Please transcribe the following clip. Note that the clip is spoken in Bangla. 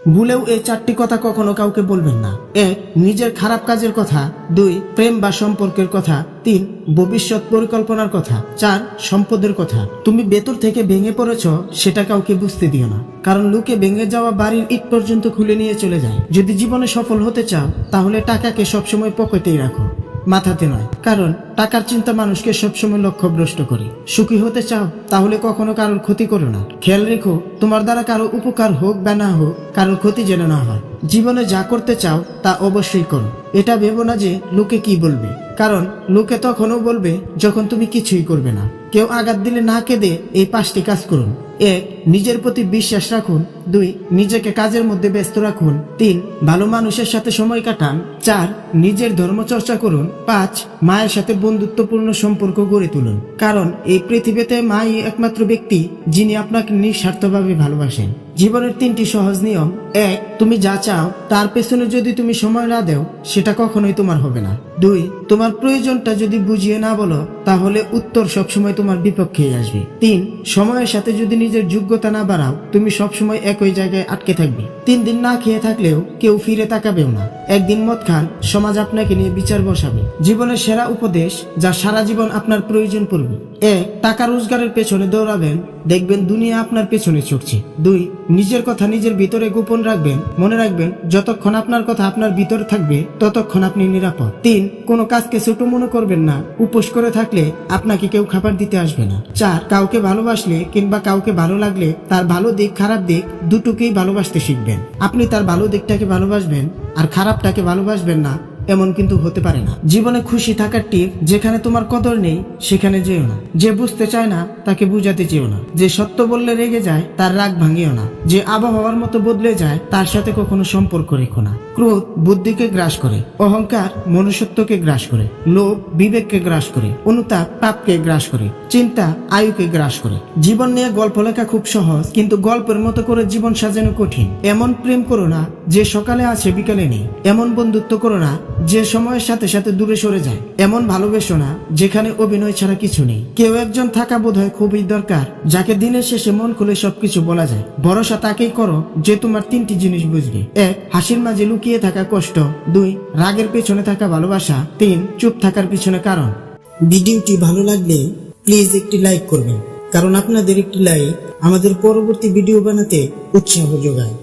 ভুলেও এই 4টি কথা কখনো কাউকে বলবেন না। 1. নিজের খারাপ কাজের কথা। 2. প্রেম বা সম্পর্কের কথা। 3. ভবিষ্যৎ পরিকল্পনার কথা। 4. সম্পদের কথা। তুমি ভেতর থেকে ভেঙে পড়েছ, সেটা কাউকে বুঝতে দিও না, কারণ লোকে ভেঙে যাওয়া বাড়ির ইট পর্যন্ত খুলে নিয়ে চলে যায়। যদি জীবনে সফল হতে চাও, তাহলে টাকাকে সবসময় পকেটেই রাখো, মাথাতে নয়, কারণ টাকার চিন্তা মানুষকে সবসময় লক্ষ্যভ্রষ্ট করে। সুখী হতে চাও, তাহলে কখনো কারোর ক্ষতি করো না। খেয়াল রেখো, তোমার দ্বারা কারো উপকার হোক বা না হোক, কারোর ক্ষতি যেন না হয়। জীবনে যা করতে চাও তা অবশ্যই করো। এটা ভেবো না যে লোকে কি বলবে, কারণ লোকে তখনও বলবে যখন তুমি কিছুই করবে না। কেউ আঘাত দিলে না কেঁদে এই 5টি কাজ করুন। 1. নিজের প্রতি বিশ্বাস রাখুন। 2. নিজেকে কাজের মধ্যে ব্যস্ত রাখুন। 3. ভালো মানুষের সাথে সময় কাটান। 4. নিজের ধর্ম চর্চা করুন। 5. মায়ের সাথে বন্ধুত্বপূর্ণ সম্পর্ক গড়ে তুলুন, কারণ এই পৃথিবীতে মাই একমাত্র ব্যক্তি যিনি আপনাকে নিঃস্বার্থভাবে ভালোবাসেন। জীবনের 3টি সহজ নিয়ম। 1. তুমি যা চাও তার পেছনে যদি তুমি সময় না দাও, সেটা কখনোই তোমার হবে না। 2. তোমার প্রয়োজনটা যদি বুঝিয়ে না বলো, তাহলে উত্তর সবসময় তোমার বিপক্ষেই আসবে। 3. সময়ের সাথে যদি নিজের যোগ্যতা না বাড়াও, তুমি সবসময় একই জায়গায় আটকে থাকবে। 3 দিন না খেয়ে থাকলেও কেউ ফিরে তাকাবেও না। একদিন মদ খান, সমাজ আপনাকে নিয়ে বিচার বসাবে। জীবনের সেরা উপদেশ যা সারা জীবন আপনার প্রয়োজন পড়বে। 1. টাকা রোজগারের পেছনে দৌড়াবেন, দেখবেন দুনিয়া আপনার পেছনে ছুটছে। 2. নিজের কথা নিজের ভিতরে গোপন রাখবেন, মনে রাখবেন যতক্ষণ আপনার কথা আপনার ভিতরে থাকবে ততক্ষণ আপনি নিরাপদ। 3. কোনো কাজকে ছোট মনে করবেন না, উপোস করে থাকলে আপনাকে কেউ খাবার দিতে আসবে না। 4. কাউকে ভালোবাসলে কিংবা কাউকে ভালো লাগলে তার ভালো দিক খারাপ দিক দুটোকেই ভালোবাসতে শিখবেন। আপনি তার ভালো দিকটাকে ভালোবাসবেন আর খারাপটাকে ভালোবাসবেন না, এমন কিন্তু হতে পারে না। জীবনে খুশি থাকার টিপ, যেখানে তোমার কদর নেই সেখানে যেও না। যে বুঝতে চায় না তাকে বুঝাতে চেও না। যে সত্য বললে রেগে যায় তার রাগ ভাঙিও না। যে আবহাওয়ার মতো বদলে যায় তার সাথে কখনো সম্পর্ক রেখো না। ক্রোধ বুদ্ধিকে গ্রাস করে, অহংকার মনুষ্যত্বকে গ্রাস করে, লোভ বিবেককে গ্রাস করে, অনুতাপ পাপকে গ্রাস করে, চিন্তা আয়ুকে গ্রাস করে। জীবন নিয়ে গল্প লেখা খুব সহজ, কিন্তু গল্পের মতো করে জীবন সাজানো কঠিন। এমন প্রেম করো না যে সকালে আছে বিকালে নেই। এমন বন্ধুত্ব করো না যে সময়ের সাথে সাথে দূরে সরে যায়। এমন ভালোবেসো না যেখানে অভিনয় ছাড়া কিছু নেই। কেউ একজন থাকা বোধহয় খুবই দরকার, যাকে দিনের শেষে মন খুলে সবকিছু বলা যায়। ভরসা তাকেই করো যে তোমার 3টি জিনিস বুঝবে। 1. হাসির মাঝে লুকিয়ে থাকা কষ্ট। 2. রাগের পেছনে থাকা ভালোবাসা। 3. চুপ থাকার পিছনে কারণ। ভিডিওটি ভালো লাগলে প্লিজ একটি লাইক করবেন, কারণ আপনাদের একটি লাইক আমাদের পরবর্তী ভিডিও বানাতে উৎসাহ যোগায়।